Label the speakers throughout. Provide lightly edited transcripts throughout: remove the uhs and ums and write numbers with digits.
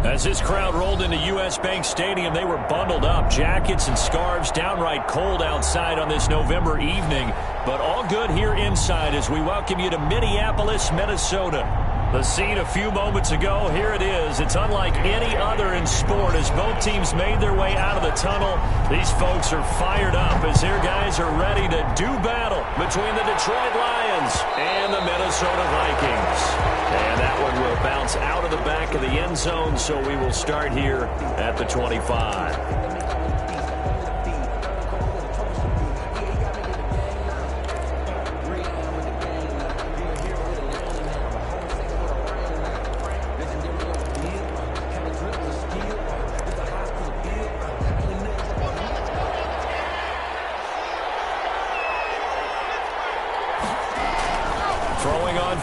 Speaker 1: As this crowd rolled into U.S. Bank Stadium, they were bundled up, jackets and scarves, downright cold outside on this November evening. But all good here inside as we welcome you to Minneapolis, Minnesota. The scene a few moments ago, here it is. It's unlike any other in sport as both teams made their way out of the tunnel. These folks are fired up as their guys are ready to do battle between the Detroit Lions and the Minnesota Vikings. And that one will bounce out of the back of the end zone, so we will start here at the 25.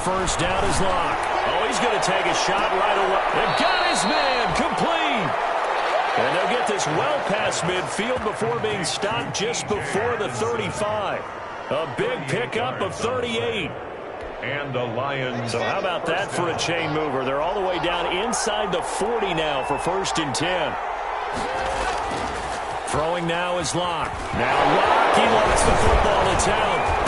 Speaker 1: First down is Locke. Oh, he's going to take a shot right away. They've got his man complete. And they'll get this well past midfield before being stopped just before the 35. A big pickup of 38.
Speaker 2: And the Lions.
Speaker 1: So how about that for a chain mover? They're all the way down inside the 40 now for 1st and 10. Throwing now is Locke. Now Locke, he lost the football. It's out.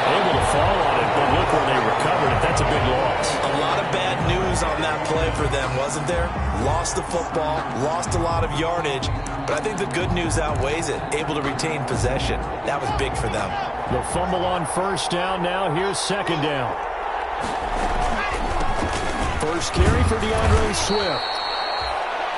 Speaker 1: Able to fall on it, but look where they recovered it. That's a big loss.
Speaker 3: A lot of bad news on that play for them, wasn't there? Lost the football, lost a lot of yardage, but I think the good news outweighs it. Able to retain possession. That was big for them.
Speaker 1: The fumble on first down. Now here's second down. First carry for DeAndre Swift.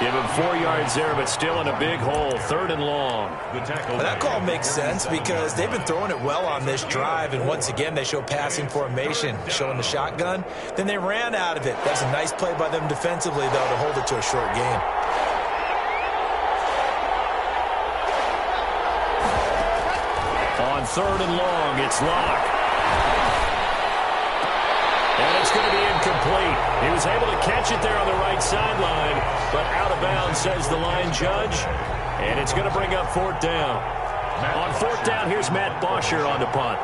Speaker 1: Give him 4 yards there, but still in a big hole. 3rd and long.
Speaker 3: Well, that call makes sense because they've been throwing it well on this drive, and once again they show passing formation, showing the shotgun. Then they ran out of it. That's a nice play by them defensively, though, to hold it to a short gain.
Speaker 1: On 3rd and long, it's Locke. And it's going to be incomplete. He was able to catch it there on the right sideline, but out of bounds, says the line judge. And it's going to bring up 4th down. On 4th down, here's Matt Bosher on the punt.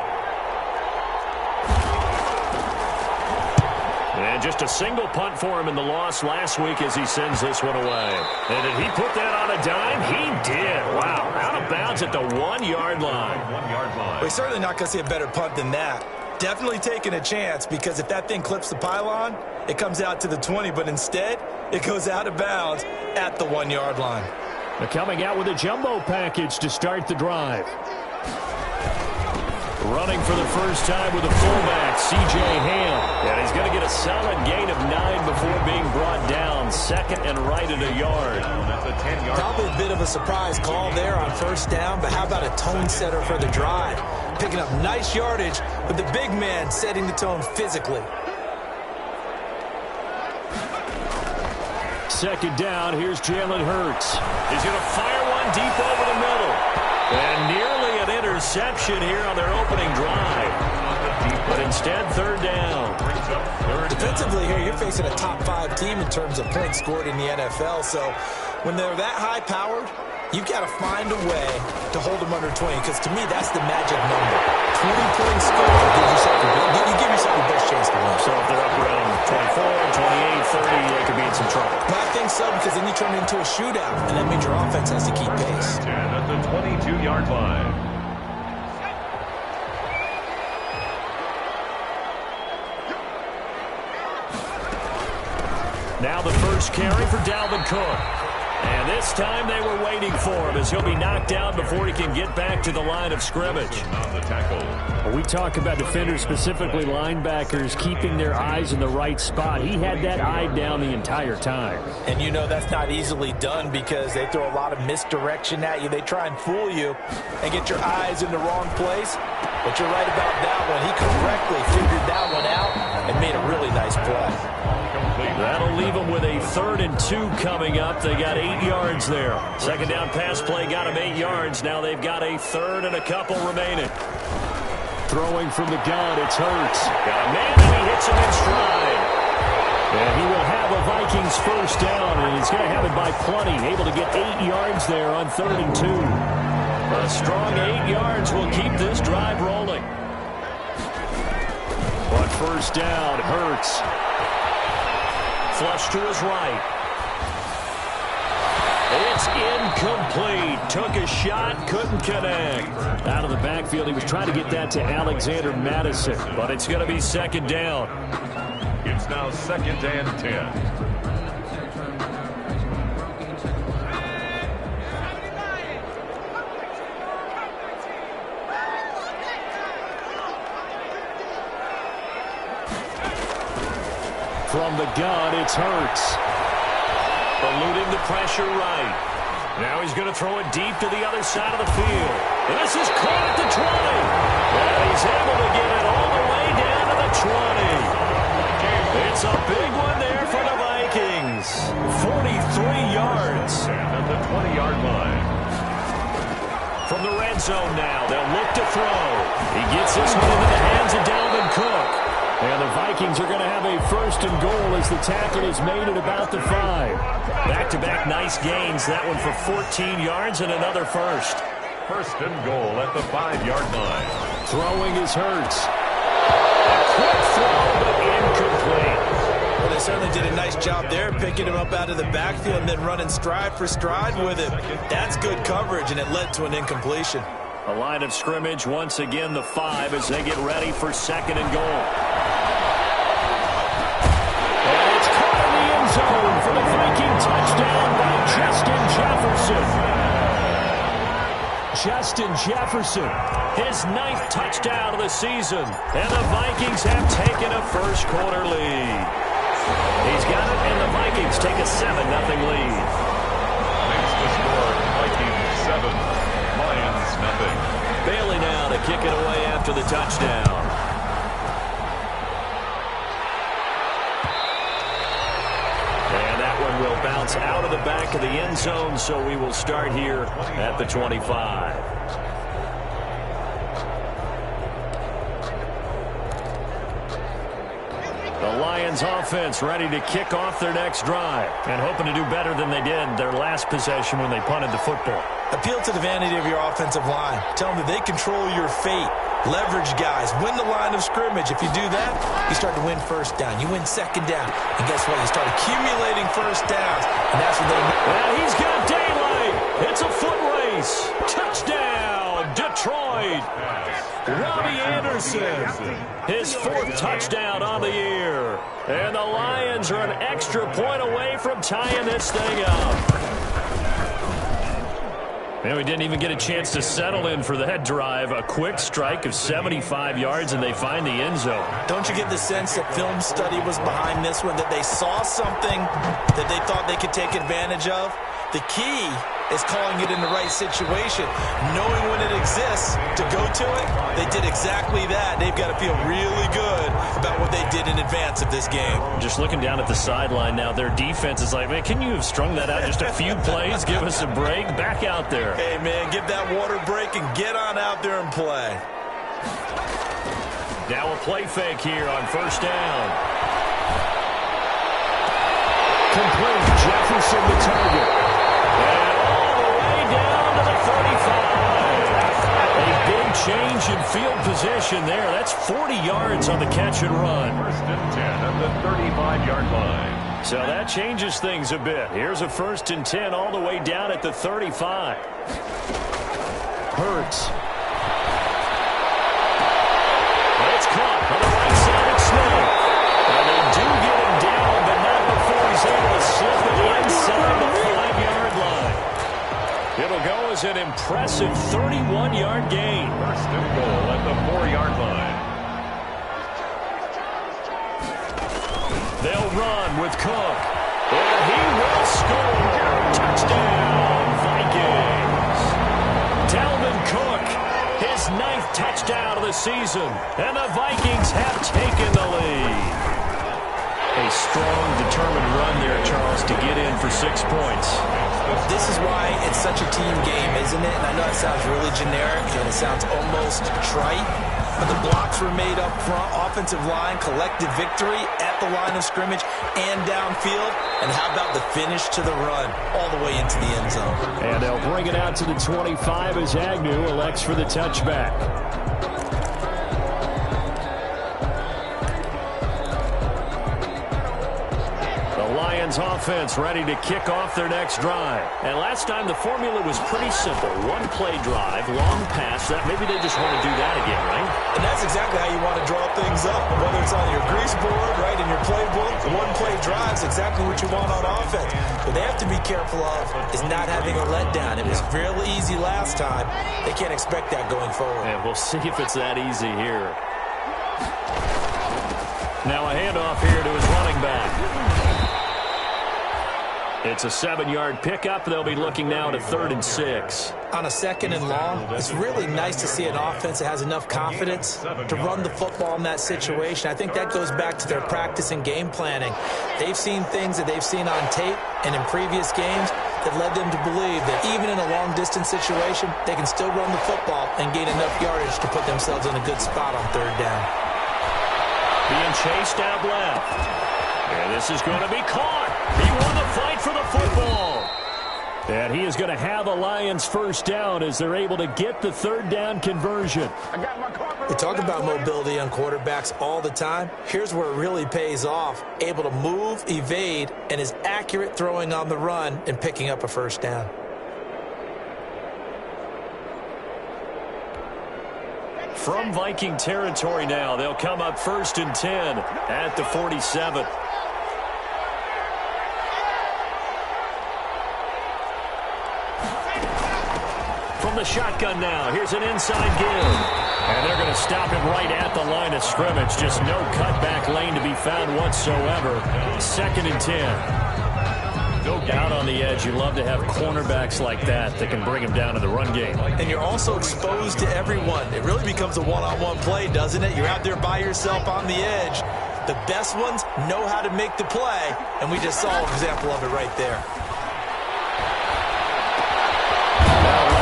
Speaker 1: And just a single punt for him in the loss last week as he sends this one away. And did he put that on a dime? He did. Wow. Out of bounds at the 1-yard line.
Speaker 2: 1-yard line.
Speaker 3: We're certainly not going to see a better punt than that. Definitely taking a chance because if that thing clips the pylon, it comes out to the 20, but instead it goes out of bounds at the 1-yard line.
Speaker 1: They're coming out with a jumbo package to start the drive. Running for the first time with a fullback, C.J. Ham. And he's going to get a solid gain of 9 before being brought down. 2nd and right at a yard.
Speaker 3: Probably a bit of a surprise call there on first down, but how about a tone setter for the drive? Picking up nice yardage, but the big man setting the tone physically.
Speaker 1: 2nd down, here's Jalen Hurts. He's going to fire one deep over the middle. And nearly an interception here on their opening drive. But instead, 3rd down.
Speaker 3: Defensively here, you're facing a top 5 team in terms of points scored in the NFL. So when they're that high-powered, you've got to find a way to hold them under 20, because to me, that's the magic number. 20 points scored gives yourself you give yourself the best chance to win.
Speaker 1: So if they're up around 24, 28, 30, they could be in some trouble.
Speaker 3: Well, I think so, because then you turn it into a shootout, and that means your offense has to keep pace.
Speaker 2: 10 at the 22-yard line.
Speaker 1: Now the first carry for Dalvin Cook. And this time they were waiting for him as he'll be knocked down before he can get back to the line of scrimmage.
Speaker 2: On
Speaker 1: We talk about defenders, specifically linebackers, keeping their eyes in the right spot. He had that eye down the entire time.
Speaker 3: And you know that's not easily done because they throw a lot of misdirection at you. They try and fool you and get your eyes in the wrong place. But you're right about that one. He correctly figured that one out and made a really nice play.
Speaker 1: That'll leave them with a 3rd and 2 coming up. They got 8 yards there. 2nd down pass play got them 8 yards. Now they've got a 3rd and a couple remaining. Throwing from the gun, it's Hurts. Got a man and he hits him in stride. And he will have a Vikings first down, and he's going to have it by plenty. Able to get 8 yards there on 3rd and 2. A strong 8 yards will keep this drive rolling. But first down, Hurts. Flush to his right. It's incomplete. Took a shot, couldn't connect. Out of the backfield, he was trying to get that to Alexander Madison, but it's going to be second down.
Speaker 2: It's now 2nd and 10.
Speaker 1: From the gun, it's Hurts. Eluding the pressure right. Now he's going to throw it deep to the other side of the field. And this is caught at the 20. And he's able to get it all the way down to the 20. It's a big one there for the Vikings. 43 yards.
Speaker 2: And at the 20-yard line.
Speaker 1: From the red zone now, they'll look to throw. He gets this one into the hands of Dalvin Cook. And the Vikings are going to have a 1st and goal as the tackle is made at about the 5. Back-to-back nice gains. That one for 14 yards and another first.
Speaker 2: 1st and goal at the 5-yard line.
Speaker 1: Throwing is Hurts. A quick throw, but incomplete.
Speaker 3: Well, they certainly did a nice job there, picking him up out of the backfield and then running stride for stride with it. That's good coverage, and it led to an incompletion.
Speaker 1: A line of scrimmage, once again the 5 as they get ready for 2nd and goal. And it's caught in the end zone for the Viking touchdown by Justin Jefferson. Justin Jefferson, his 9th touchdown of the season. And the Vikings have taken a first-quarter lead. He's got it, and the Vikings take a 7-0 lead.
Speaker 2: Makes the score Vikings 7, Lions nothing.
Speaker 1: Bailey now to kick it away after the touchdown. And that one will bounce out of the back of the end zone, so we will start here at the 25. The Lions offense ready to kick off their next drive and hoping to do better than they did their last possession when they punted the football.
Speaker 3: Appeal to the vanity of your offensive line. Tell them that they control your fate. Leverage guys. Win the line of scrimmage. If you do that, you start to win 1st down. You win 2nd down. And guess what? You start accumulating 1st downs. And that's what they need.
Speaker 1: Well, he's got daylight. It's a foot race. Touchdown, Detroit. Robbie Anderson, his 4th touchdown on the year. And the Lions are an extra point away from tying this thing up. And we didn't even get a chance to settle in for that drive. A quick strike of 75 yards, and they find the end zone.
Speaker 3: Don't you get the sense that film study was behind this one, that they saw something that they thought they could take advantage of? The key is calling it in the right situation, knowing when it exists to go to it. They did exactly that. They've got to feel really good about what they did in advance of this game.
Speaker 1: Just looking down at the sideline now, their defense is like, man, can you have strung that out just a few plays? Give us a break. Back out there.
Speaker 3: Hey, man, give that water break and get on out there and play.
Speaker 1: Now a play fake here on 1st down. Complete. Jefferson the target. And all the way down to the 35. A big change in field position there. That's 40 yards on the catch and run.
Speaker 2: 1st and 10 at the 35-yard line.
Speaker 1: So that changes things a bit. Here's a 1st and 10 all the way down at the 35. Hurts. It's caught on the right side of Smith. And they do get him down, but not before he's able to slip it inside the 5-yard line. It'll go as an impressive 31-yard gain.
Speaker 2: 1st and goal at the 4-yard line.
Speaker 1: They'll run with Cook. And he will score. Touchdown, Vikings. Dalvin Cook, his 9th touchdown of the season. And the Vikings have taken the lead. A strong, determined run there, Charles, to get in for 6 points.
Speaker 3: This is why it's such a team game, isn't it? And I know it sounds really generic and it sounds almost trite, but the blocks were made up front. Offensive line, collective victory at the line of scrimmage and downfield. And how about the finish to the run all the way into the end zone?
Speaker 1: And they'll bring it out to the 25 as Agnew elects for the touchback. The Lions offense ready to kick off their next drive. And last time the formula was pretty simple. One-play drive, long pass. Maybe they just want to do that again, right?
Speaker 3: And that's exactly how you want to draw things up. Whether it's on your grease board, right, in your playbook, one-play drive is exactly what you want on offense. What they have to be careful of is not having a letdown. It was real easy last time. They can't expect that going forward.
Speaker 1: And we'll see if it's that easy here. Now a handoff here to his running back. It's a 7-yard pickup. They'll be looking now at a 3rd and 6.
Speaker 3: On a 2nd and long, it's really nice to see an offense that has enough confidence to run the football in that situation. I think that goes back to their practice and game planning. They've seen things that they've seen on tape and in previous games that led them to believe that even in a long-distance situation, they can still run the football and gain enough yardage to put themselves in a good spot on 3rd down.
Speaker 1: Being chased out left. And this is going to be caught. He won the fight for the football. And he is going to have a Lions first down as they're able to get the 3rd down conversion.
Speaker 3: We talk about mobility on quarterbacks all the time. Here's where it really pays off. Able to move, evade, and is accurate throwing on the run and picking up a first down.
Speaker 1: From Viking territory now, they'll come up 1st and 10 at the 47. From the shotgun now, here's an inside give. And they're going to stop him right at the line of scrimmage. Just no cutback lane to be found whatsoever. 2nd and 10. Out on the edge, you love to have cornerbacks like that can bring him down in the run game.
Speaker 3: And you're also exposed to everyone. It really becomes a one-on-one play, doesn't it? You're out there by yourself on the edge. The best ones know how to make the play, and we just saw an example of it right there.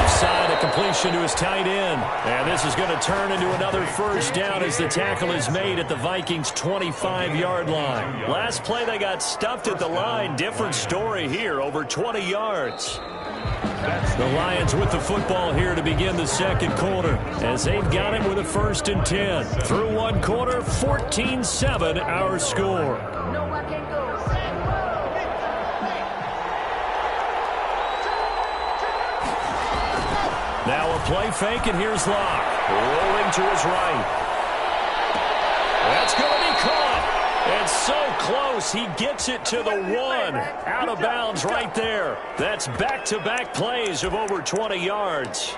Speaker 1: Side, a completion to his tight end. And this is going to turn into another first down as the tackle is made at the Vikings' 25-yard line. Last play, they got stuffed at the line. Different story here, over 20 yards. The Lions with the football here to begin the 2nd quarter as they've got him with a 1st and 10. Through 1 quarter, 14-7 our score. Now a play fake, and here's Locke. Rolling to his right. That's going to be caught. It's so close. He gets it to the 1. Out of bounds right there. That's back-to-back plays of over 20 yards.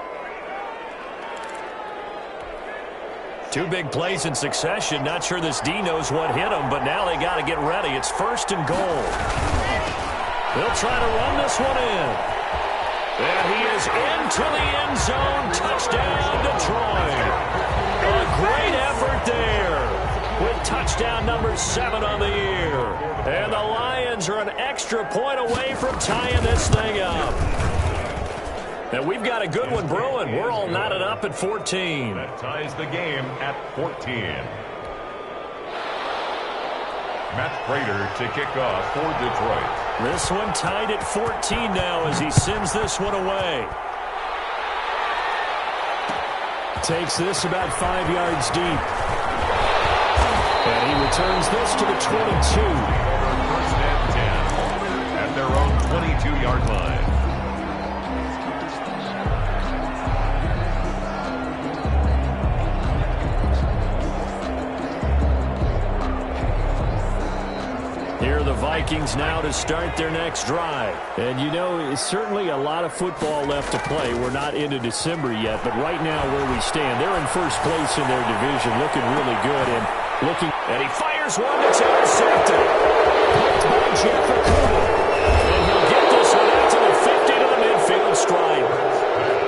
Speaker 1: 2 big plays in succession. Not sure this D knows what hit him, but now they got to get ready. It's 1st and goal. They'll try to run this one in. And he is into the end zone. Touchdown, Detroit. A great effort there with touchdown number 7 on the year. And the Lions are an extra point away from tying this thing up. And we've got a good one brewing. We're all knotted up at 14.
Speaker 2: That ties the game at 14. Matt Prater to kick off for Detroit.
Speaker 1: This one tied at 14 now as he sends this one away. Takes this about 5 yards deep. And he returns this to the 22.
Speaker 2: 1st and 10 at their own 22-yard line.
Speaker 1: Here are the Vikings now to start their next drive. And, you know, certainly a lot of football left to play. We're not into December yet, but right now where we stand, they're in 1st place in their division, looking really good. And he fires one that's intercepted. Picked by Jeff Okuda. And he'll get this one out to the 50 to the midfield stripe.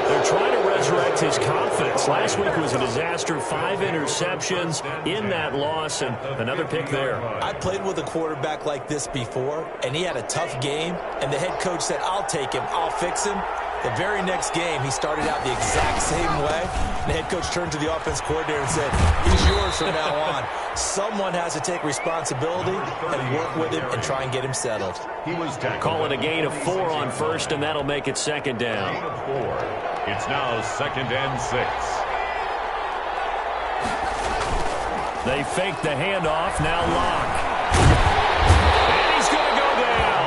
Speaker 1: They're trying to resurrect his confidence. Last week was a disaster. 5 interceptions in that loss, and another pick there.
Speaker 3: I played with a quarterback like this before, and he had a tough game, and the head coach said, I'll take him, I'll fix him. The very next game, he started out the exact same way. The head coach turned to the offense coordinator and said, he's yours from now on. Someone has to take responsibility and work with him and try and get him settled.
Speaker 2: He was
Speaker 1: Call it a gain of 4 on first, and that'll make it 2nd down.
Speaker 2: Gain of 4. It's now 2nd and 6.
Speaker 1: They fake the handoff. Now Locke. And he's going to go down.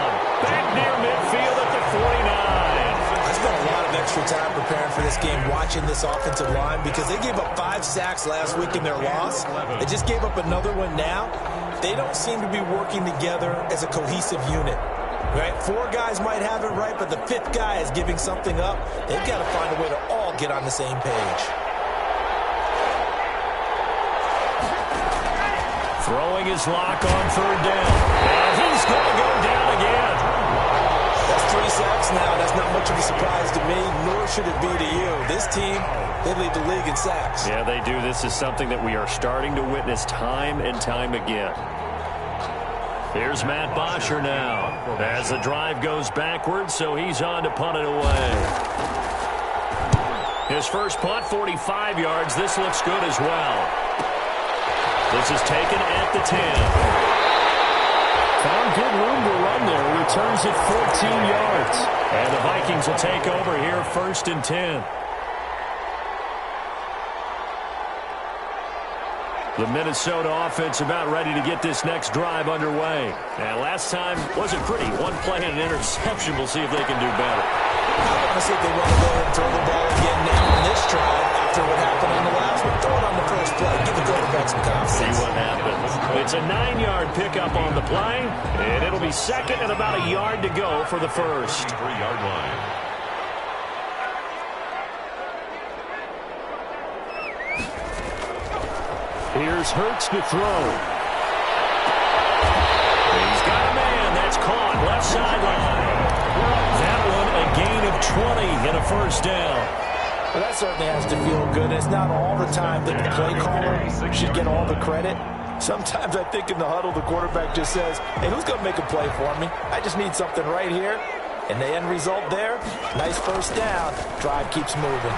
Speaker 3: special time preparing for this game, watching this offensive line, because they gave up 5 sacks last week in their loss. They just gave up another one now. They don't seem to be working together as a cohesive unit. Right? 4 guys might have it right, but the 5th guy is giving something up. They've got to find a way to all get on the same page.
Speaker 1: Throwing his lock on 3rd down. And he's going to go down again.
Speaker 3: That's 3 sacks now. That's not much of a surprise to me, nor should it be to you. This team, they lead the league in sacks.
Speaker 1: Yeah, they do. This is something that we are starting to witness time and time again. Here's Matt Bosher now as the drive goes backwards, so he's on to punt it away. His first punt, 45 yards. This looks good as well. This is taken at the 10. Found good room to run there. Returns it 14 yards. And the Vikings will take over here 1st and 10. The Minnesota offense about ready to get this next drive underway. And last time wasn't pretty. 1 play and an interception. We'll see if they can do better.
Speaker 3: I want to see if they want to go ahead and throw the ball again now on this drive after what happened on the last one. Throw it on the first play. Give the quarterback some confidence.
Speaker 1: See what happens. It's a 9-yard pickup on the play, and it'll be 2nd and about a yard to go for the first.
Speaker 2: 3-yard line.
Speaker 1: Here's Hurts to throw. He's got a man. That's caught. Left sideline. That one a gain of 20 and a 1st down.
Speaker 3: Well, that certainly has to feel good. It's not all the time that the play caller should get all the credit. Sometimes I think in the huddle the quarterback just says, hey, who's going to make a play for me? I just need something right here. And the end result there, nice 1st down. Drive keeps moving.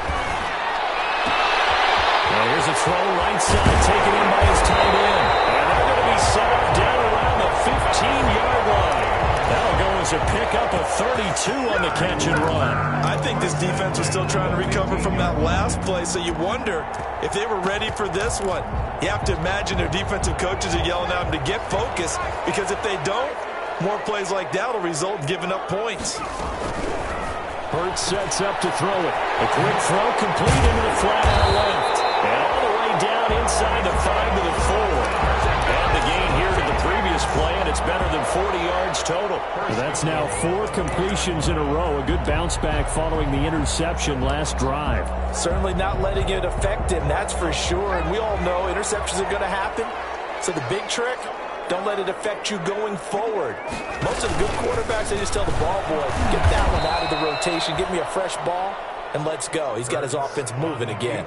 Speaker 1: Well, here's a throw right side, taken in by his tight end. And they're going to be set up down around the 15-yard line. That'll go as a pickup of 32 on the catch and run.
Speaker 3: I think this defense was still trying to recover from that last play, so you wonder if they were ready for this one. You have to imagine their defensive coaches are yelling at them to get focused, because if they don't, more plays like that will result in giving up points.
Speaker 1: Hurts sets up to throw it. A quick throw complete into the flat out left. And all the way down inside the 5 to the 4. And the gain here to the previous play, and it's better than 40 yards total. That's now 4 completions in a row. A good bounce back following the interception last drive.
Speaker 3: Certainly not letting it affect him, that's for sure. And we all know interceptions are going to happen. So the big trick, don't let it affect you going forward. Most of the good quarterbacks, they just tell the ball boy, get that one out of the rotation, give me a fresh ball, and let's go. He's got his offense moving again.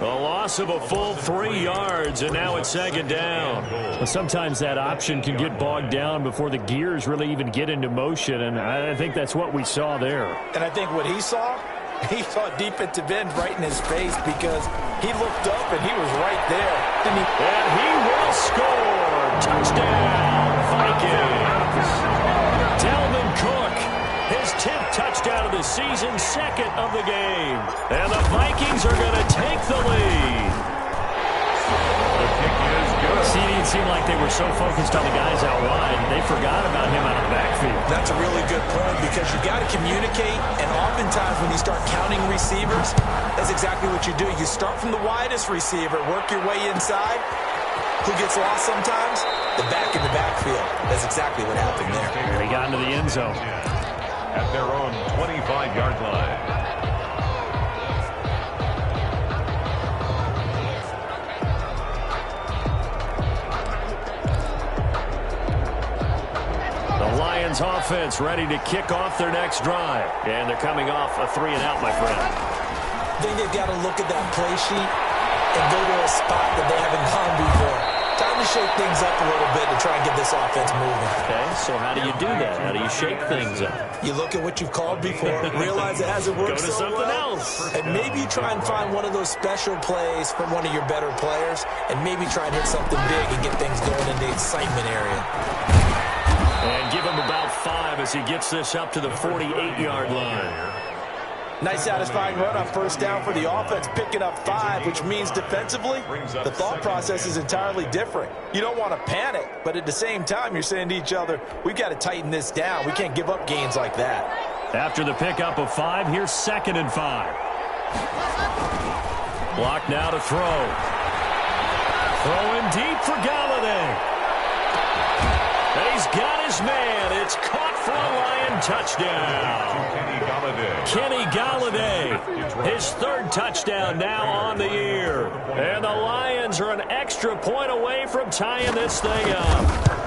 Speaker 1: A loss of a full 3 yards, and now it's 2nd down. Well, sometimes that option can get bogged down before the gears really even get into motion, and I think that's what we saw there.
Speaker 3: And I think what he saw defensive end right in his face, because he looked up and he was right there.
Speaker 1: And he will score. Touchdown, Vikings. Dalvin Cook, his 10th touchdown of the season, 2nd of the game. And the Vikings are going to take the lead.
Speaker 2: The kick is good.
Speaker 1: See, it didn't seem like they were so focused on the guys out wide, they forgot about him out of the backfield.
Speaker 3: That's a really good point, because you got to communicate, and oftentimes when you start counting receivers, that's exactly what you do. You start from the widest receiver, work your way inside. Who gets lost sometimes? The back in the backfield. That's exactly what happened there.
Speaker 1: And he got into the end zone.
Speaker 2: At their own 25-yard line.
Speaker 1: The Lions offense ready to kick off their next drive. And they're coming off a 3-and-out, my friend.
Speaker 3: I think they've got to look at that play sheet and go to a spot that they haven't gone before. Time to shake things up a little bit to try and get this offense moving.
Speaker 1: Okay, so how do you do that? How do you shake things up?
Speaker 3: You look at what you've called before, realize it hasn't worked
Speaker 1: Go to
Speaker 3: so
Speaker 1: something
Speaker 3: well,
Speaker 1: else.
Speaker 3: and maybe try and find one of those special plays from one of your better players, and maybe try and hit something big and get things going in the excitement area.
Speaker 1: And give him about 5 as he gets this up to the 48-yard line.
Speaker 3: Nice satisfying run on 1st down for the offense, picking up 5, which means defensively, the thought process is entirely different. You don't want to panic, but at the same time, you're saying to each other, we've got to tighten this down. We can't give up gains like that.
Speaker 1: After the pickup of 5, here's 2nd and 5. Block now to throw. Throwing deep for Galladay. He's got his man. It's caught for a Lion touchdown. Kenny Galladay, his 3rd touchdown now on the year. And the Lions are an extra point away from tying this thing up.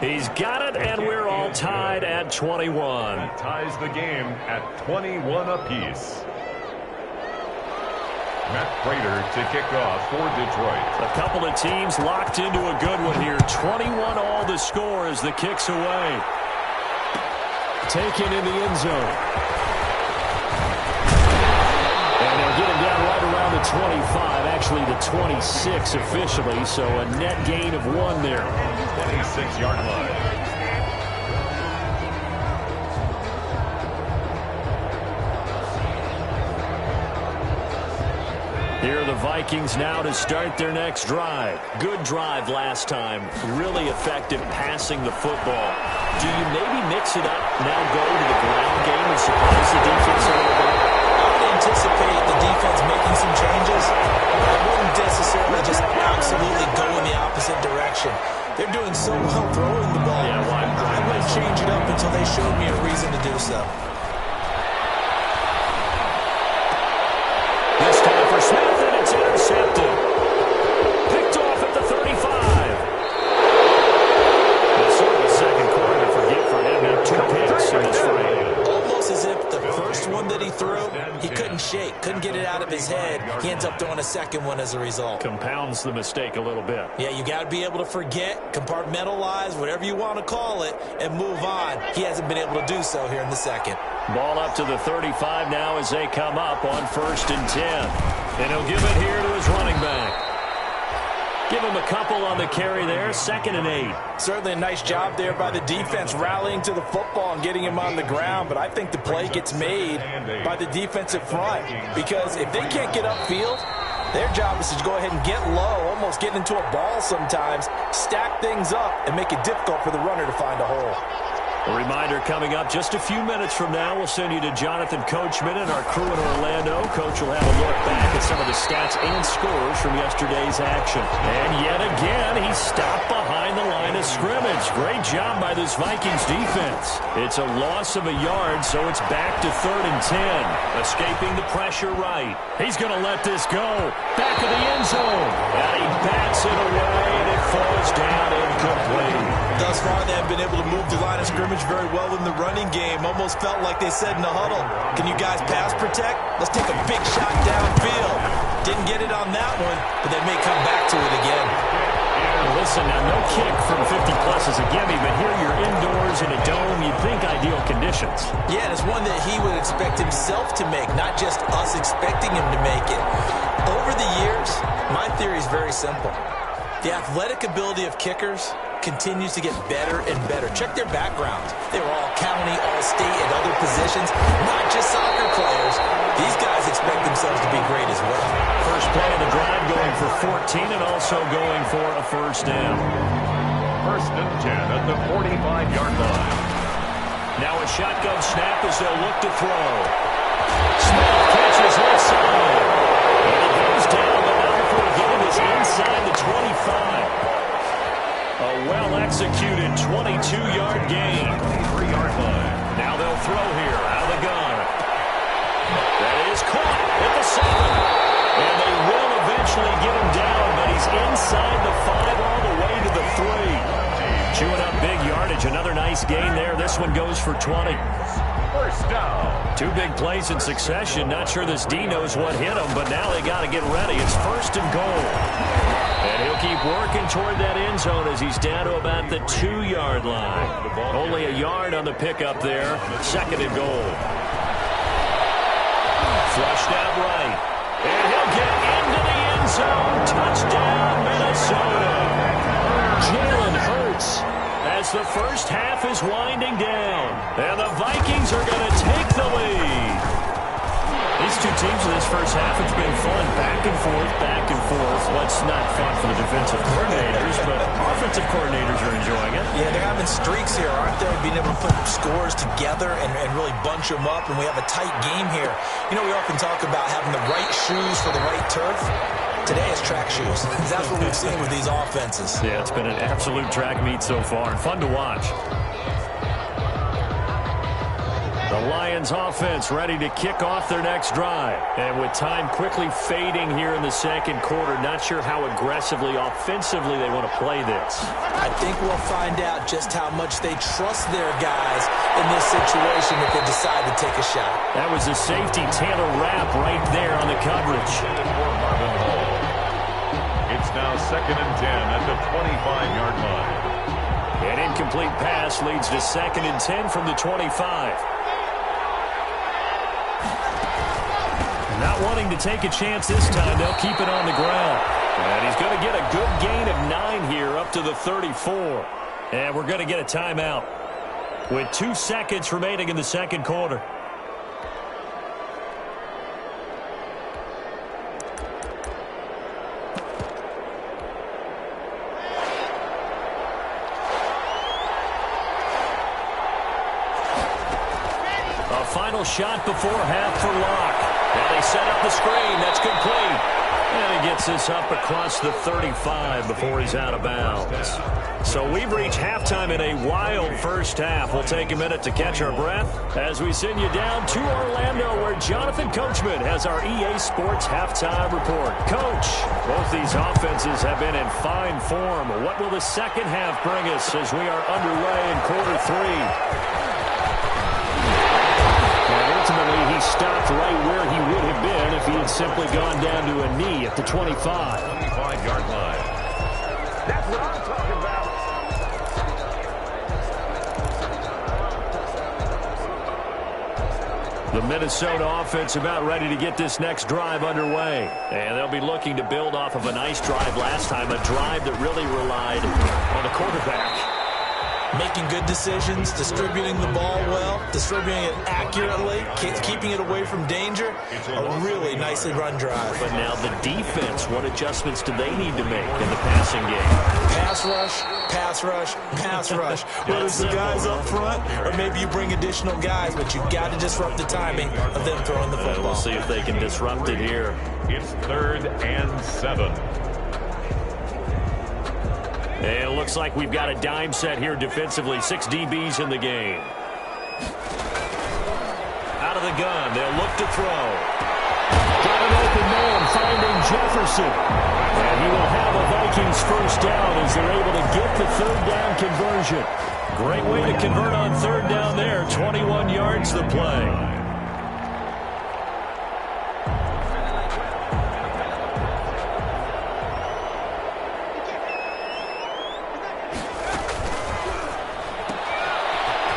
Speaker 1: He's got it, and we're all tied at 21.
Speaker 2: That ties the game at 21 apiece. Matt Prater to kick off for Detroit.
Speaker 1: A couple of teams locked into a good one here. 21 all the score as the kick's away. Taken in the end zone. And they'll get him down right around the 25, actually the 26 officially, so a net gain of 1 there.
Speaker 2: 26-yard line.
Speaker 1: Here are the Vikings now to start their next drive. Good drive last time. Really effective passing the football. Do you maybe mix it up, now go to the ground game and surprise the defense a little bit?
Speaker 3: I would anticipate the defense making some changes, but I wouldn't necessarily just absolutely go in the opposite direction. They're doing so well throwing the ball.
Speaker 1: Yeah, why?
Speaker 3: I wouldn't change it up until they showed me a reason to do so.
Speaker 1: This time for Smith, and it's intercepted. Picked off at the 35. It's sort of a second quarter to forget for him. Now 2 picks in this frame.
Speaker 3: Almost as if the first one that he threw, he couldn't shake, couldn't get it out of his head. He ends up throwing a second one as a result.
Speaker 1: Compounds the mistake a little bit.
Speaker 3: Yeah, you got to be able to forget, compartmentalize, whatever you want to call it, and move on. He hasn't been able to do so here in the second.
Speaker 1: Ball up to the 35 now as they come up on 1st and 10. And he'll give it here to his running back. Give him a couple on the carry there, 2nd and 8.
Speaker 3: Certainly a nice job there by the defense rallying to the football and getting him on the ground, but I think the play gets made by the defensive front because if they can't get upfield, their job is to go ahead and get low, almost get into a ball sometimes, stack things up, and make it difficult for the runner to find a hole.
Speaker 1: A reminder coming up just a few minutes from now. We'll send you to Jonathan Coachman and our crew in Orlando. Coach will have a look back at some of the stats and scores from yesterday's action. And yet again, he stopped behind the line of scrimmage. Great job by this Vikings defense. It's a loss of a yard, so it's back to 3rd and 10. Escaping the pressure right. He's going to let this go. Back of the end zone. And he bats it away, and it falls down incomplete.
Speaker 3: Thus far, they have been able to move the line of scrimmage very well in the running game. Almost felt like they said in the huddle, can you guys pass protect? Let's take a big shot downfield. Didn't get it on that one, but they may come back to it again.
Speaker 1: Well, listen, now no kick from 50-plus is a gimme, but here you're indoors in a dome. You'd think ideal conditions.
Speaker 3: Yeah, and it's one that he would expect himself to make, not just us expecting him to make it. Over the years, my theory is very simple. The athletic ability of kickers continues to get better and better. Check their backgrounds. They were all county, all state, and other positions, not just soccer players. These guys expect themselves to be great as well.
Speaker 1: First play of the drive going for 14 and also going for a 1st down.
Speaker 2: 1st and 10 at the 45-yard line.
Speaker 1: Now a shotgun snap as they'll look to throw. Smith catches left side. And he goes down, but now for a gain is inside the 25. A well-executed 22-yard gain.
Speaker 2: 23-yard line.
Speaker 1: Now they'll throw here out of the gun. That is caught at the 7. And they will eventually get him down, but he's inside the 5 all the way to the 3. Chewing up big yardage. Another nice gain there. This one goes for 20.
Speaker 2: 1st down.
Speaker 1: 2 big plays in succession. Not sure this D knows what hit him, but now they got to get ready. It's 1st and goal. And he'll keep working toward that end zone as he's down to about the 2-yard line. Only a yard on the pickup there. 2nd and goal. Flushed out right. And he'll get into the end zone. Touchdown, Minnesota. Jalen Hurts as the first half is winding down. And the Vikings are going to take the lead. These two teams in this first half, it's been fun. Back and forth, back and forth. What's not fun for the defensive coordinators, but offensive coordinators are enjoying it.
Speaker 3: Yeah, they're having streaks here, aren't they? Being able to put scores together and really bunch them up, and we have a tight game here. You know, we often talk about having the right shoes for the right turf. Today is track shoes. That's what we've seen with these offenses.
Speaker 1: Yeah, it's been an absolute track meet so far, and fun to watch. The Lions offense ready to kick off their next drive. And with time quickly fading here in the second quarter, not sure how aggressively, offensively they want to play this.
Speaker 3: I think we'll find out just how much they trust their guys in this situation if they decide to take a shot.
Speaker 1: That was a safety, Taylor Rapp, right there on the coverage.
Speaker 2: It's now 2nd and 10 at the 25-yard line.
Speaker 1: An incomplete pass leads to 2nd and 10 from the 25. Not wanting to take a chance this time, they'll keep it on the ground. And he's going to get a good gain of 9 here up to the 34. And we're going to get a timeout with 2 seconds remaining in the second quarter. A final shot before half for Locke. And they set up the screen. That's complete. And he gets this up across the 35 before he's out of bounds. So we've reached halftime in a wild first half. We'll take a minute to catch our breath as we send you down to Orlando, where Jonathan Coachman has our EA Sports halftime report. Coach, both these offenses have been in fine form. What will the second half bring us as we are underway in quarter 3? Ultimately, he stopped right where he would have been if he had simply gone down to a knee at the 25.
Speaker 2: 25-yard line.
Speaker 4: That's what I'm talking about.
Speaker 1: The Minnesota offense about ready to get this next drive underway. And they'll be looking to build off of a nice drive last time, a drive that really relied on the quarterback.
Speaker 3: Making good decisions, distributing the ball well, distributing it accurately, keeping it away from danger. A really nicely run drive.
Speaker 1: But now the defense, what adjustments do they need to make in the passing game?
Speaker 3: Pass rush, pass rush, pass rush. Whether it's the guys up front or maybe you bring additional guys, but you've got to disrupt the timing of them throwing the football.
Speaker 1: We'll see if they can disrupt it here.
Speaker 2: It's 3rd and 7.
Speaker 1: And it looks like we've got a dime set here defensively. 6 DBs in the game. Out of the gun, they'll look to throw. Got an open man finding Jefferson. And he will have a Vikings first down as they're able to get the 3rd down conversion. Great way to convert on 3rd down there. 21 yards the play.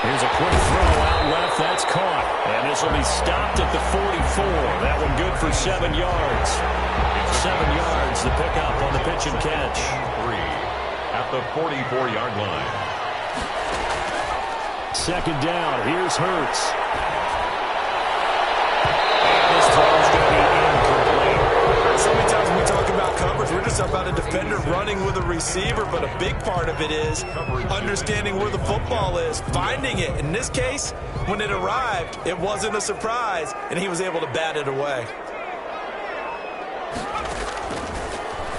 Speaker 1: Here's a quick throw out left. That's caught. And this will be stopped at the 44. That one good for 7 yards. 7 yards, the pickup on the pitch and catch.
Speaker 2: 3 at the 44-yard line.
Speaker 1: 2nd down. Here's Hurts. And this throw's going to be incomplete.
Speaker 3: So many times when we talk about coverage, we're just about a defender running with a receiver, but a big part of it is understanding where the football is, finding it. In this case, when it arrived, it wasn't a surprise, and he was able to bat it away.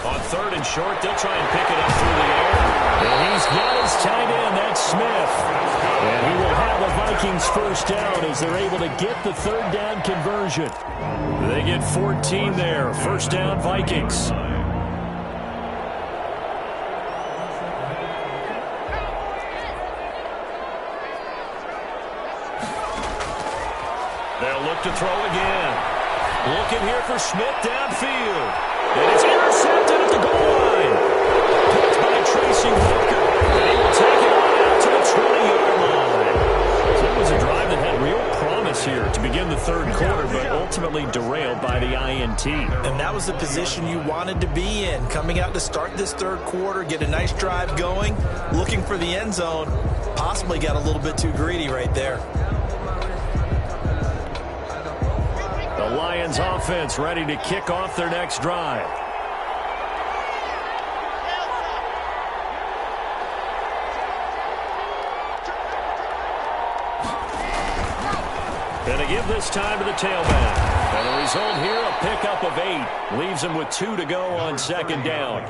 Speaker 1: On 3rd and short, they'll try and pick it up through the air. And he's got his tight end, that's Smith. And he will have a Vikings first down as they're able to get the 3rd down conversion. They get 14 there. First down, Vikings. They'll look to throw again. Looking here for Smith downfield. And it's intercepted at the goal line. Picked by Tracy Walker. And he will take it on out to the 20-yard line. So that was a drive that had real promise here to begin the 3rd quarter, but ultimately derailed by the INT.
Speaker 3: And that was the position you wanted to be in. Coming out to start this 3rd quarter, get a nice drive going, looking for the end zone. Possibly got a little bit too greedy right there.
Speaker 1: The Lions Lions offense ready to kick off their next drive. Going to give this time to the tailback. And the result here, a pickup of 8. Leaves him with 2 to go on second down.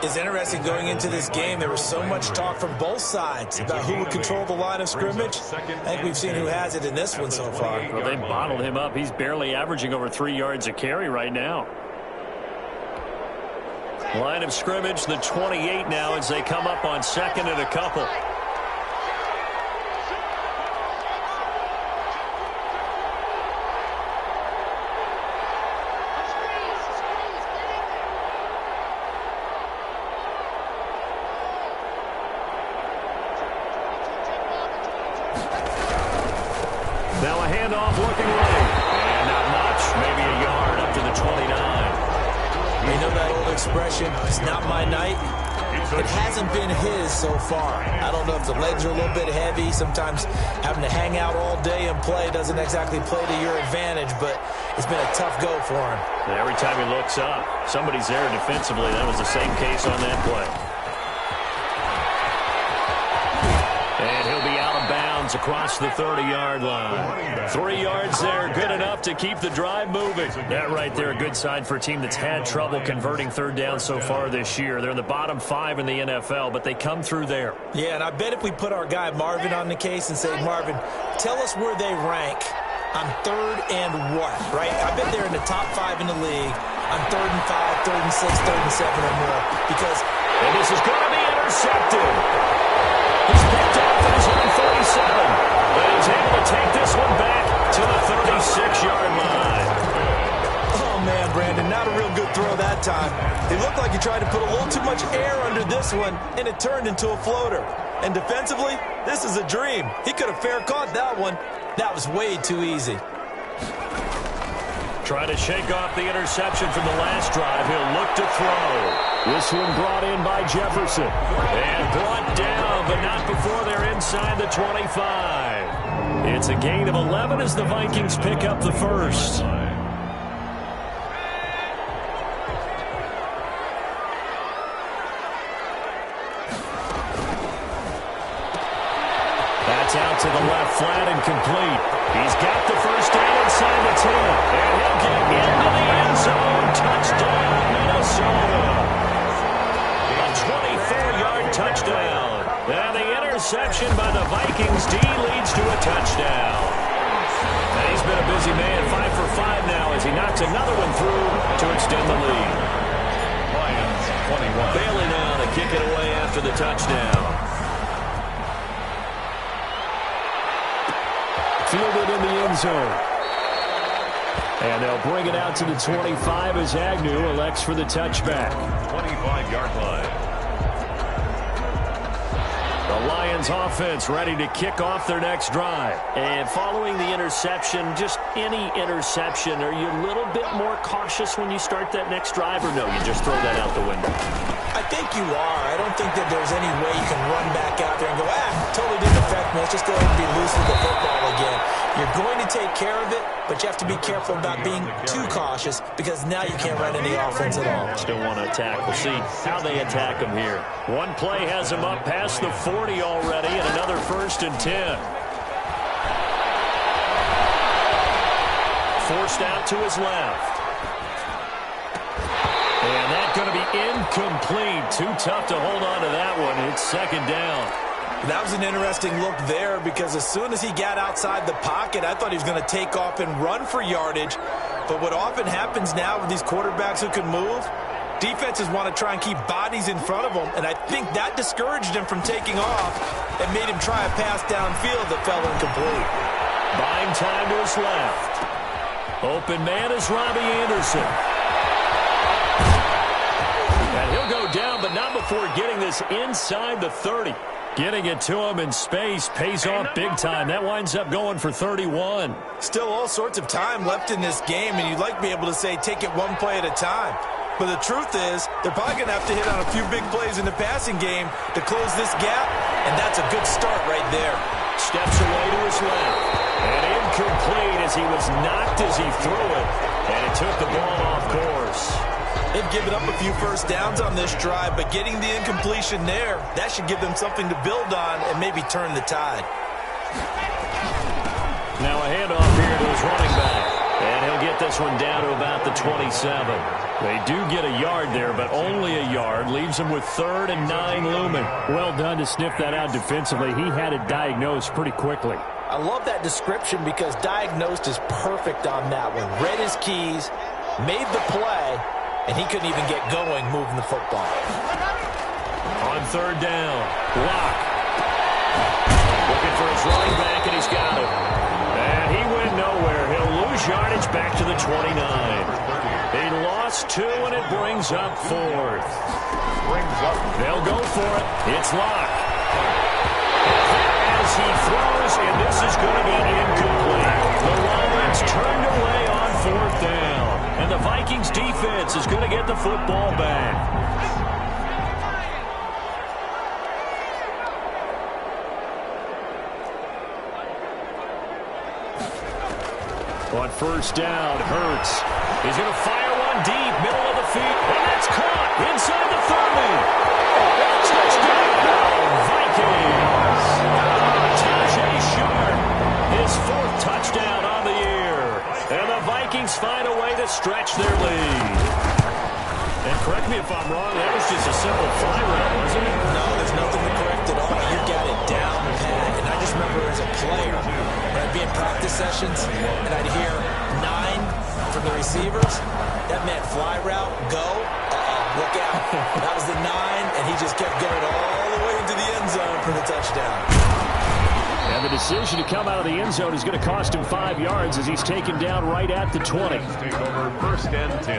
Speaker 3: It's interesting going into this game. There was so much talk from both sides about who would control the line of scrimmage. I think we've seen who has it in this one so far.
Speaker 1: Well, they bottled him up. He's barely averaging over 3 yards a carry right now. Line of scrimmage, the 28 now as they come up on second and a couple. Now a handoff looking right. And not much. Maybe a yard up to the 29.
Speaker 3: You know that old expression, it's not my night? It hasn't been his so far. I don't know if the legs are a little bit heavy. Sometimes having to hang out all day and play doesn't exactly play to your advantage, but it's been a tough go for him.
Speaker 1: And every time he looks up, somebody's there defensively. That was the same case on that play. And he'll be out of bounds across the 30-yard line. 3 yards there, good enough to keep the drive moving. That right there, a good sign for a team that's had trouble converting third down so far this year. They're in the bottom 5 in the NFL, but they come through there.
Speaker 3: Yeah, and I bet if we put our guy Marvin on the case and say, Marvin, tell us where they rank on 3rd and what, right? I bet they're in the top 5 in the league on 3rd and 5, 3rd and 6, 3rd and 7 or more.
Speaker 1: And this is going to be intercepted. He's picked off at his own 37. But he's able to take this one back to the 36-yard line.
Speaker 3: Oh, man, Brandon, not a real good throw that time. It looked like he tried to put a little too much air under this one, and it turned into a floater. And defensively, this is a dream. He could have fair caught that one. That was way too easy.
Speaker 1: Trying to shake off the interception from the last drive. He'll look to throw. This one brought in by Jefferson. And brought down, but not before they're inside the 25. It's a gain of 11 as the Vikings pick up the first. That's out to the left, flat and complete. He's got the first down inside the 10. And he'll get into the end zone. Touchdown, Minnesota. A 24-yard touchdown. And the interception by the Vikings D leads to a touchdown. And he's been a busy man, 5 for 5 now as he knocks another one through to extend the lead.
Speaker 2: Lions 21.
Speaker 1: Bailey now to kick it away after the touchdown. Fielded in the end zone. And they'll bring it out to the 25 as Agnew elects for the touchback.
Speaker 2: 25-yard line.
Speaker 1: The Lions offense ready to kick off their next drive. And following the interception, just any interception, are you a little bit more cautious when you start that next drive, or no, you just throw that out the window?
Speaker 3: I think you are. I don't think that there's any way you can run back out there and go, totally didn't affect me. Let's just go ahead and be loose with the football again. You're going to take care of it, but you have to be careful about being too cautious because now you can't run any offense at all.
Speaker 1: Still want to attack. We'll see how they attack him here. One play has him up past the 40 already, and another 1st and 10. Forced out to his left. And that's going to be incomplete. Too tough to hold on to that one. It's 2nd down.
Speaker 3: That was an interesting look there because as soon as he got outside the pocket, I thought he was going to take off and run for yardage. But what often happens now with these quarterbacks who can move, defenses want to try and keep bodies in front of them, and I think that discouraged him from taking off and made him try a pass downfield that fell incomplete.
Speaker 1: Buying time to his left. Open man is Robbie Anderson. And he'll go down, but not before getting this inside the 30. Getting it to him in space pays off big time. That winds up going for 31.
Speaker 3: Still all sorts of time left in this game, and you'd like to be able to say take it one play at a time. But the truth is, they're probably going to have to hit on a few big plays in the passing game to close this gap, and that's a good start right there.
Speaker 1: Steps away to his left. And incomplete as he was knocked as he threw it.
Speaker 3: They've given up a few first downs on this drive, but getting the incompletion there, that should give them something to build on and maybe turn the tide.
Speaker 1: Now a handoff here to his running back. And he'll get this one down to about the 27. They do get a yard there, but only a yard. Leaves them with 3rd and 9 looming.
Speaker 5: Well done to sniff that out defensively. He had it diagnosed pretty quickly.
Speaker 3: I love that description because diagnosed is perfect on that one. Read his keys, made the play, and he couldn't even get going moving the football.
Speaker 1: On 3rd down, Locke. Looking for his running back, and he's got it. And he went nowhere. He'll lose yardage back to the 29. He lost 2, and it brings up 4th. They'll go for it. It's Locke. As he throws, and this is going to be incomplete. The Lions turned away on 4th down. And the Vikings defense is going to get the football back. On 1st down, Hurts. He's going to fire one deep, middle of the field, and that's caught inside the 30. Touchdown, Vikings. Tajay Sharp, his 4th touchdown on the year. And the Vikings find a way to stretch their lead. And correct me if I'm wrong, that was just a simple fly route, wasn't it?
Speaker 3: No, there's nothing to correct at all. You got it down pat. And I just remember as a player, when I'd be in practice sessions, and I'd hear 9 from the receivers, that meant fly route, go, look out. That was the 9, and he just kept going all the way into the end zone for the touchdown.
Speaker 5: And the decision to come out of the end zone is going to cost him 5 yards as he's taken down right at the 20.
Speaker 2: Take over 1st and 10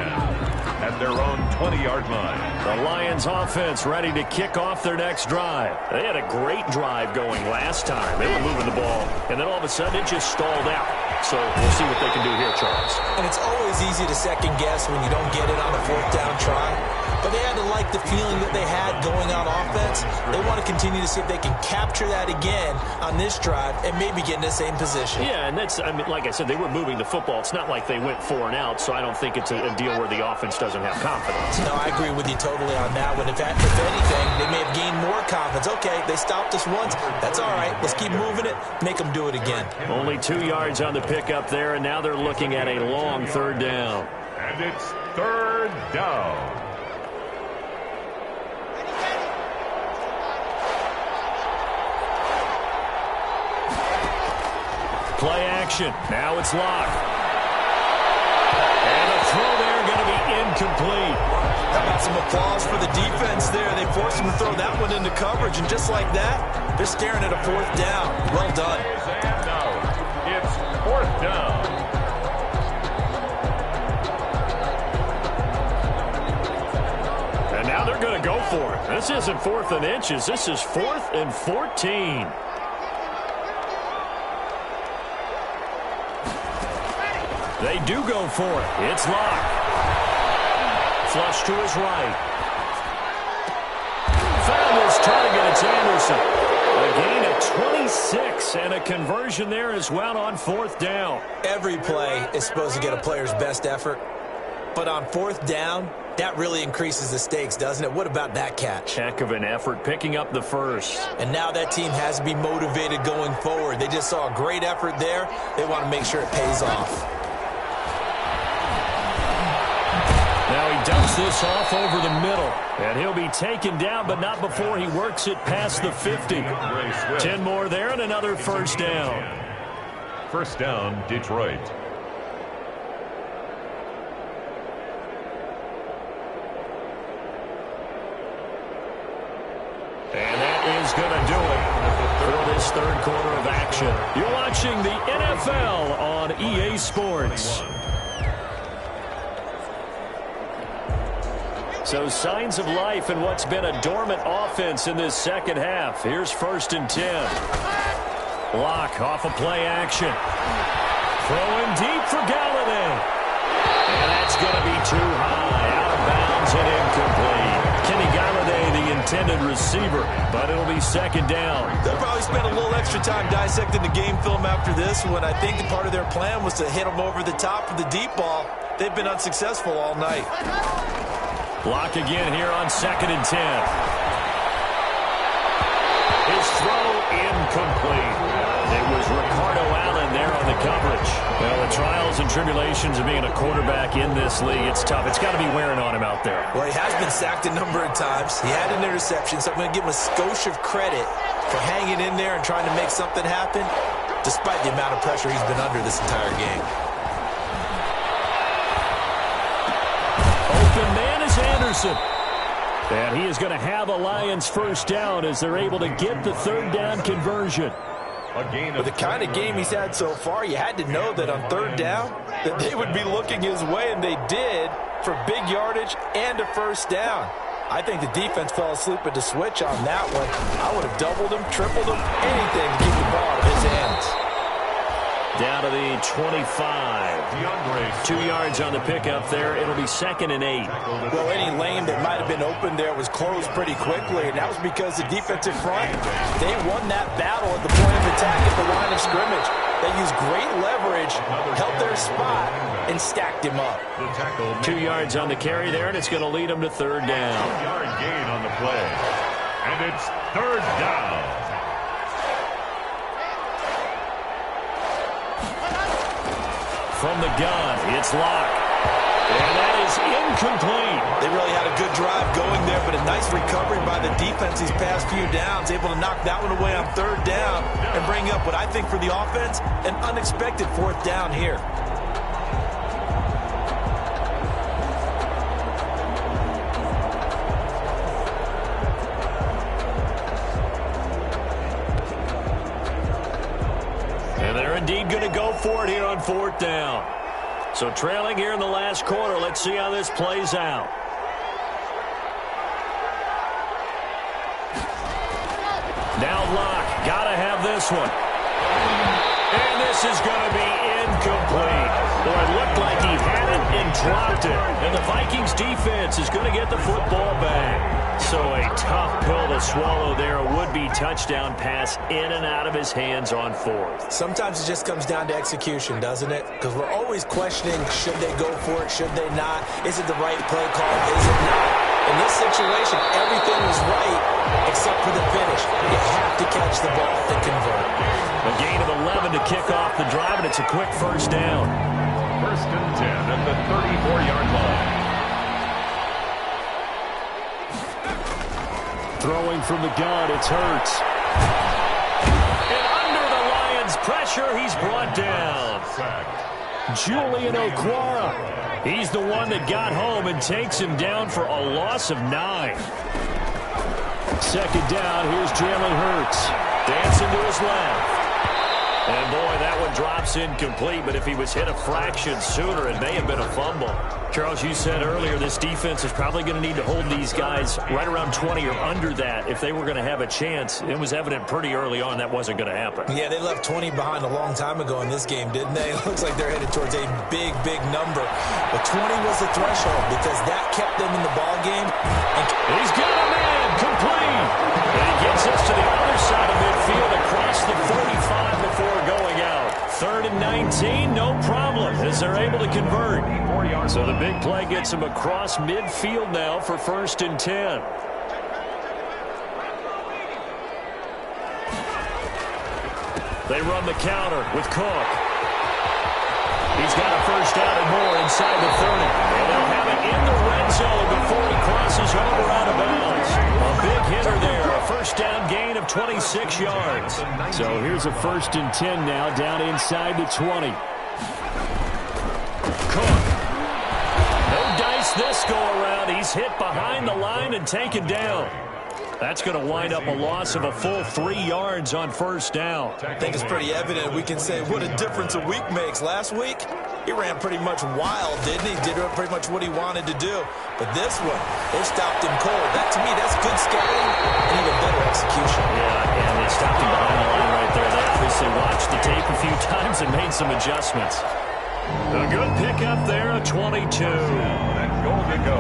Speaker 2: at their own 20-yard line.
Speaker 1: The Lions offense ready to kick off their next drive. They had a great drive going last time. They were moving the ball, and then all of a sudden it just stalled out. So we'll see what they can do here, Charles.
Speaker 3: And it's always easy to second guess when you don't get it on a 4th down try. But they had to like the feeling that they had going on offense. They want to continue to see if they can capture that again on this drive and maybe get in the same position.
Speaker 1: Yeah, and that's, I mean, like I said, they were moving the football. It's not like they went 4 and out, so I don't think it's a deal where the offense doesn't have confidence.
Speaker 3: No, I agree with you totally on that one. If anything, they may have gained more confidence. Okay, they stopped us once. That's all right. Let's keep moving it. Make them do it again.
Speaker 1: Only 2 yards on the pickup there, and now they're looking at a long 3rd down.
Speaker 2: And it's 3rd down.
Speaker 1: Play action. Now it's Locke. And a throw there going to be incomplete.
Speaker 3: How about some applause for the defense there? They forced him to throw that one into coverage, and just like that, they're staring at a 4th down. Well done.
Speaker 2: And now it's 4th down.
Speaker 1: And now they're going to go for it. This isn't 4th and inches. This is 4th and 14. They do go for it. It's Locke. Flush to his right. Found his target. It's Anderson. A gain of 26 and a conversion there as well on 4th down.
Speaker 3: Every play is supposed to get a player's best effort. But on 4th down, that really increases the stakes, doesn't it? What about that catch?
Speaker 1: Heck of an effort picking up the first.
Speaker 3: And now that team has to be motivated going forward. They just saw a great effort there. They want to make sure it pays off.
Speaker 1: Now he dumps this off over the middle. And he'll be taken down, but not before he works it past the 50. 10 more there and another 1st down.
Speaker 2: 1st down, Detroit.
Speaker 1: And that is going to do it for this 3rd quarter of action. You're watching the NFL on EA Sports. So signs of life in what's been a dormant offense in this 2nd half. Here's 1st and 10. Locke off a play action. Throwing deep for Galladay. And that's going to be too high. Out of bounds and incomplete. Kenny Galladay, the intended receiver, but it'll be 2nd down.
Speaker 3: They'll probably spend a little extra time dissecting the game film after this one. I think part of their plan was to hit them over the top for the deep ball. They've been unsuccessful all night.
Speaker 1: Lock again here on 2nd and 10. His throw incomplete. It was Ricardo Allen there on the coverage. Well, the trials and tribulations of being a quarterback in this league, it's tough. It's got to be wearing on him out there.
Speaker 3: Well, he has been sacked a number of times. He had an interception, so I'm going to give him a skosh of credit for hanging in there and trying to make something happen, despite the amount of pressure he's been under this entire game.
Speaker 1: Open man is Anderson. And he is going to have a Lions first down as they're able to get the 3rd down conversion.
Speaker 3: With the kind of game he's had so far, you had to know that on 3rd down that they would be looking his way, and they did, for big yardage and a first down. I think the defense fell asleep at the switch on that one. I would have doubled him, tripled him, anything to keep the ball out of his hands.
Speaker 1: Down to the 25. 2 yards on the pickup there. It'll be 2nd and 8.
Speaker 3: Well, any lane that might have been open there was closed pretty quickly, and that was because the defensive front, they won that battle at the point of attack at the line of scrimmage. They used great leverage, held their spot, and stacked him up.
Speaker 1: 2 yards on the carry there, and it's going to lead them to 3rd down.
Speaker 2: 1-yard gain on the play. And it's 3rd down.
Speaker 1: From the gun, it's Locke. And that is incomplete.
Speaker 3: They really had a good drive going there, but a nice recovery by the defense these past few downs, able to knock that one away on 3rd down and bring up what I think for the offense, an unexpected 4th down here.
Speaker 1: And they're indeed going to go for it here on 4th down. So trailing here in the last quarter. Let's see how this plays out. Now Locke, got to have this one. And this is going to be incomplete. Boy, it looked like he had it and dropped it. And the Vikings defense is going to get the football back. So a tough pill to swallow there. A would-be touchdown pass in and out of his hands on 4th.
Speaker 3: Sometimes it just comes down to execution, doesn't it? Because we're always questioning, should they go for it, should they not? Is it the right play call, is it not? In this situation, everything was right except for the finish. You have to catch the ball and convert.
Speaker 1: A gain of 11 to kick off the drive, and it's a quick first down.
Speaker 2: 1st and 10 at the 34-yard line.
Speaker 5: Throwing from the gun, it's Hurts.
Speaker 1: And under the Lions' pressure, he's brought down.
Speaker 5: Julian Okwara.
Speaker 1: He's the one that got home and takes him down for a loss of 9.
Speaker 5: 2nd down, here's Jalen Hurts.
Speaker 1: Dancing to his left. And boy, that one drops incomplete, but if he was hit a fraction sooner, it may have been a fumble. Charles, you said earlier this defense is probably going to need to hold these guys right around 20 or under that if they were going to have a chance. It was evident pretty early on that wasn't going to happen.
Speaker 3: Yeah, they left 20 behind a long time ago in this game, didn't they? It looks like they're headed towards a big, big number. But 20 was the threshold because that kept them in the ball game. And
Speaker 1: he's got a man, complete. And he gets us to the other side of midfield across the 45 before going out. 3rd and 19, no problem, as they're able to convert. So the big play gets them across midfield now for 1st and 10. They run the counter with Cook. He's got a first down and more inside the 30. And they'll have it in the red zone before he crosses over out of bounds. A big hitter there, a first down gain of 26 yards.
Speaker 5: So here's a 1st and 10 now, down inside the 20.
Speaker 1: Cook. No dice this go around. He's hit behind the line and taken down. That's going to wind up a loss of a full 3 yards on first down.
Speaker 3: I think it's pretty evident. We can say what a difference a week makes. Last week, he ran pretty much wild, didn't he? Did pretty much what he wanted to do. But this one, they stopped him cold. That, to me, that's good scouting and even better execution.
Speaker 1: Yeah, and they stopped him behind the line right there. They obviously watched the tape a few times and made some adjustments. A good pickup there, a 22.
Speaker 2: And goal to go.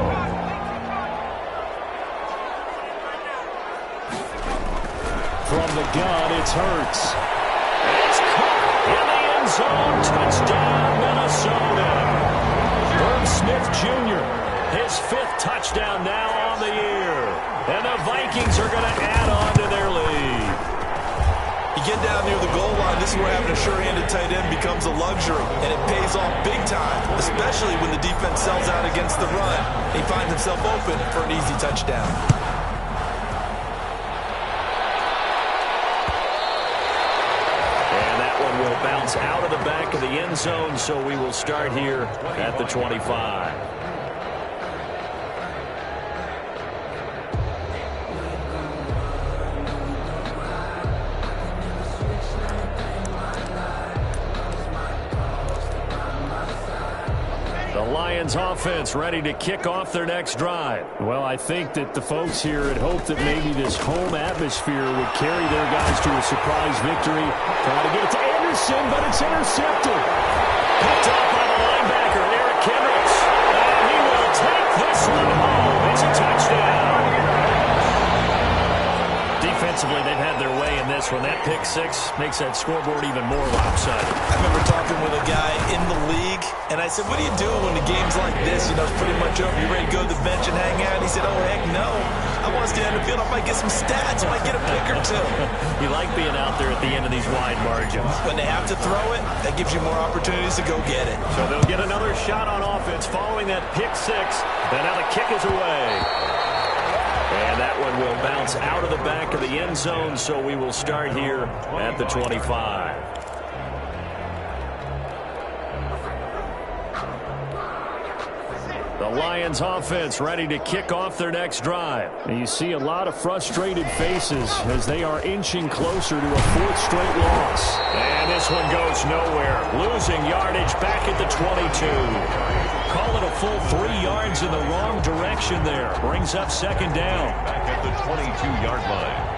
Speaker 5: From the gun, it's Hurts.
Speaker 1: It's caught in the end zone. Touchdown, Minnesota. Herb Smith Jr. His 5th touchdown now on the year. And the Vikings are going to add on to their lead.
Speaker 3: You get down near the goal line, this is where having a sure-handed tight end becomes a luxury, and it pays off big time, especially when the defense sells out against the run. He finds himself open for an easy touchdown.
Speaker 1: And that one will bounce out of the back of the end zone, so we will start here at the 25. Lions offense ready to kick off their next drive.
Speaker 5: Well, I think that the folks here had hoped that maybe this home atmosphere would carry their guys to a surprise victory. Trying to get it to Anderson, but it's intercepted.
Speaker 1: Picked up by the linebacker, Eric Kendricks. And he will take this one home. It's a touchdown. Defensively, they've had their way in this one. That pick 6 makes that scoreboard even more lopsided.
Speaker 3: I remember talking with a guy in the league, and I said, what do you do when the game's like this? You know, it's pretty much over. You ready to go to the bench and hang out? He said, oh, heck no. I want to stay on the field. I might get some stats. I might get a pick or two.
Speaker 1: You like being out there at the end of these wide margins.
Speaker 3: When they have to throw it, that gives you more opportunities to go get it.
Speaker 1: So they'll get another shot on offense following that pick 6. And now the kick is away. And that one will bounce out of the back of the end zone, so we will start here at the 25. The Lions offense ready to kick off their next drive.
Speaker 5: And you see a lot of frustrated faces as they are inching closer to a 4th straight loss.
Speaker 1: And this one goes nowhere. Losing yardage back at the 22. Call it a full 3 yards in the wrong direction there. Brings up 2nd down.
Speaker 2: Back at the 22-yard line.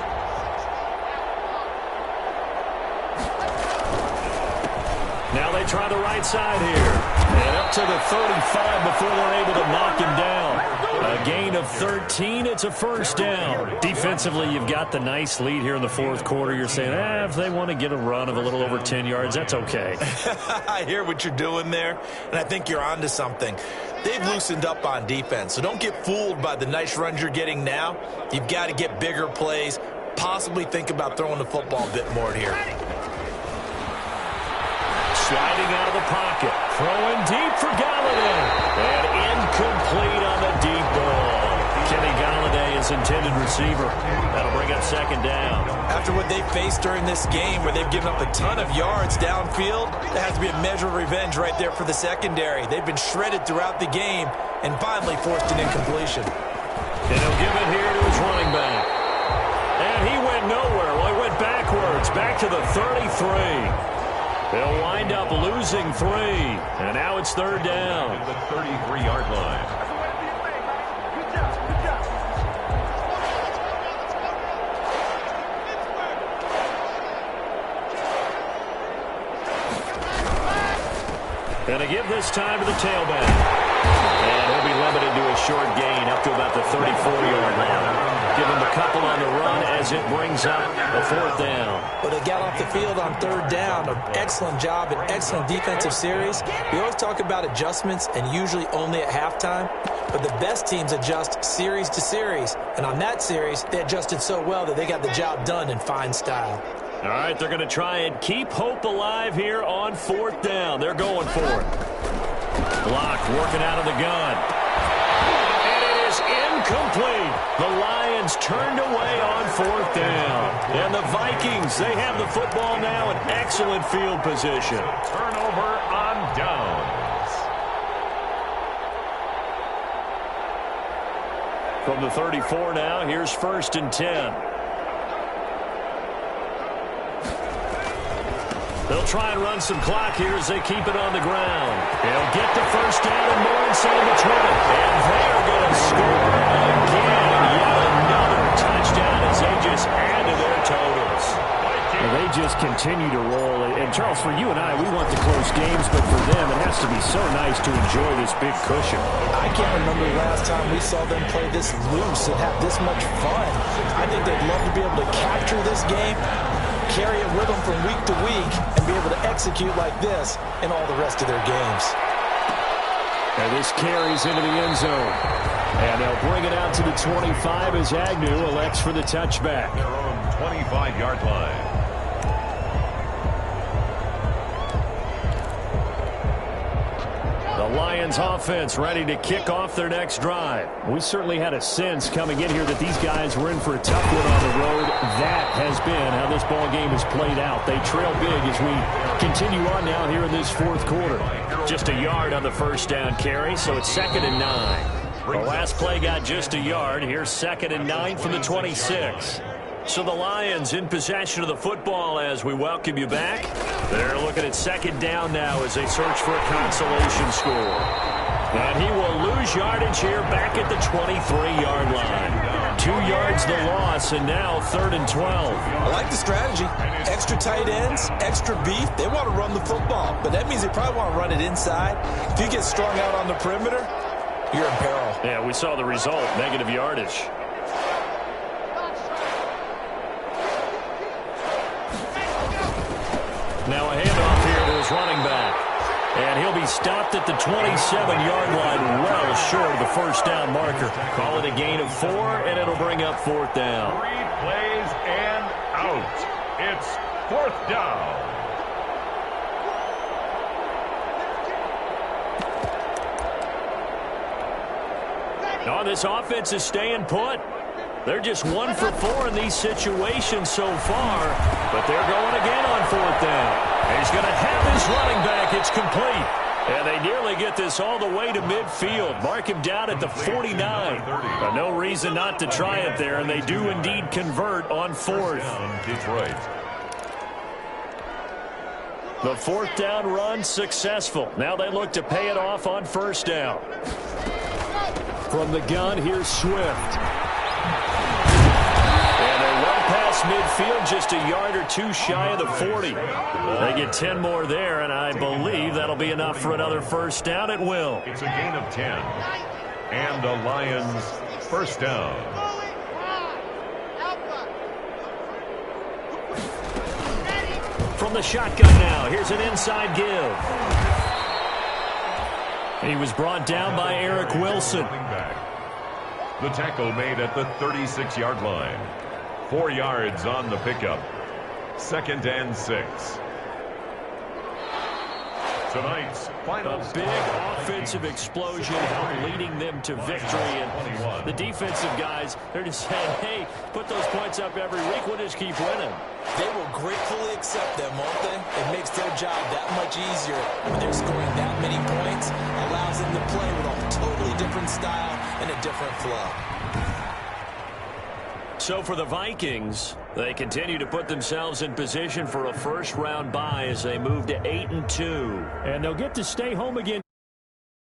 Speaker 1: Now they try the right side here. And up to the 35 before they're able to knock him down. A gain of 13. It's a 1st down. Defensively, you've got the nice lead here in the 4th quarter. You're saying, if they want to get a run of a little over 10 yards, that's okay.
Speaker 3: I hear what you're doing there, and I think you're onto something. They've loosened up on defense, so don't get fooled by the nice runs you're getting now. You've got to get bigger plays, possibly think about throwing the football a bit more here.
Speaker 1: Sliding out of the pocket. Throwing deep for Galladay. And incomplete on the deep ball. Kenny Galladay is intended receiver. That'll bring up 2nd down.
Speaker 3: After what they faced during this game where they've given up a ton of yards downfield, there has to be a measure of revenge right there for the secondary. They've been shredded throughout the game and finally forced an incompletion.
Speaker 1: And he'll give it here to his running back. And he went nowhere. Well, he went backwards. Back to the 33. They'll wind up losing 3. And now it's 3rd down.
Speaker 2: At the 33-yard line.
Speaker 1: And to give this time to the tailback. And he'll be limited to a short gain up to about the 34-yard line. Give him a couple on the run as it brings up a 4th down.
Speaker 3: But they got off the field on 3rd down. An excellent job, an excellent defensive series. We always talk about adjustments and usually only at halftime. But the best teams adjust series to series. And on that series, they adjusted so well that they got the job done in fine style.
Speaker 1: All right, they're going to try and keep hope alive here on 4th down. They're going for it. Block working out of the gun. And it is incomplete. The Lions turned away on 4th down. And the Vikings, they have the football now in excellent field position.
Speaker 2: Turnover on downs.
Speaker 1: From the 34 now, here's 1st and 10. They'll try and run some clock here as they keep it on the ground. They'll get the 1st down and more inside the 20. And they're going to score again. Yet another touchdown as they just add to their totals.
Speaker 5: Well, they just continue to roll. And, Charles, for you and I, we want the close games, but for them, it has to be so nice to enjoy this big cushion.
Speaker 3: I can't remember the last time we saw them play this loose and have this much fun. I think they'd love to be able to capture this game, carry it with them from week to week, and be able to execute like this in all the rest of their games.
Speaker 5: And this carries into the end zone. And they'll bring it out to the 25 as Agnew elects for the touchback.
Speaker 2: Their own 25-yard line.
Speaker 1: The Lions offense ready to kick off their next drive.
Speaker 5: We certainly had a sense coming in here that these guys were in for a tough one on the road. That has been how this ball game has played out. They trail big as we continue on now here in this fourth quarter.
Speaker 1: Just a yard on the first down carry, so it's 2nd and 9. The last play got just a yard. Here's 2nd and 9 from the 26. So the Lions in possession of the football as we welcome you back. They're looking at 2nd down now as they search for a consolation score. And he will lose yardage here back at the 23-yard line. 2 yards the loss, and now 3rd and 12.
Speaker 3: I like the strategy. Extra tight ends, extra beef. They want to run the football, but that means they probably want to run it inside. If you get strung out on the perimeter, you're in peril.
Speaker 1: Yeah, we saw the result, negative yardage. Now a handoff here to his running back. And he'll be stopped at the 27-yard line, well short of the first down marker. Call it a gain of 4, and it'll bring up 4th down.
Speaker 2: 3 plays and out. It's 4th down.
Speaker 1: Oh, this offense is staying put. They're just 1 for 4 in these situations so far, but they're going again on 4th down. He's going to have his running back. It's complete. And they nearly get this all the way to midfield. Mark him down at the 49. But no reason not to try it there, and they do indeed convert on 4th.
Speaker 2: Detroit.
Speaker 1: The 4th down run successful. Now they look to pay it off on 1st down.
Speaker 5: From the gun, here's Swift.
Speaker 1: Past midfield, just a yard or 2 shy of the 40. They get 10 more there, and I believe that'll be enough for another 1st down. It will.
Speaker 2: It's a gain of 10. And the Lions 1st down.
Speaker 1: From the shotgun now, here's an inside give. He was brought down by Eric Wilson.
Speaker 2: The tackle made at the 36-yard line. 4 yards on the pickup. 2nd and 6. Tonight's final.
Speaker 1: A big offensive explosion leading them to victory. And the defensive guys, they're just saying, hey, put those points up every week. We'll just keep winning.
Speaker 3: They will gratefully accept them, won't they? It makes their job that much easier when they're scoring that many points. Allows them to play with a totally different style and a different flow.
Speaker 1: So for the Vikings, they continue to put themselves in position for a first-round bye as they move to 8-2.
Speaker 5: And they'll get to stay home again.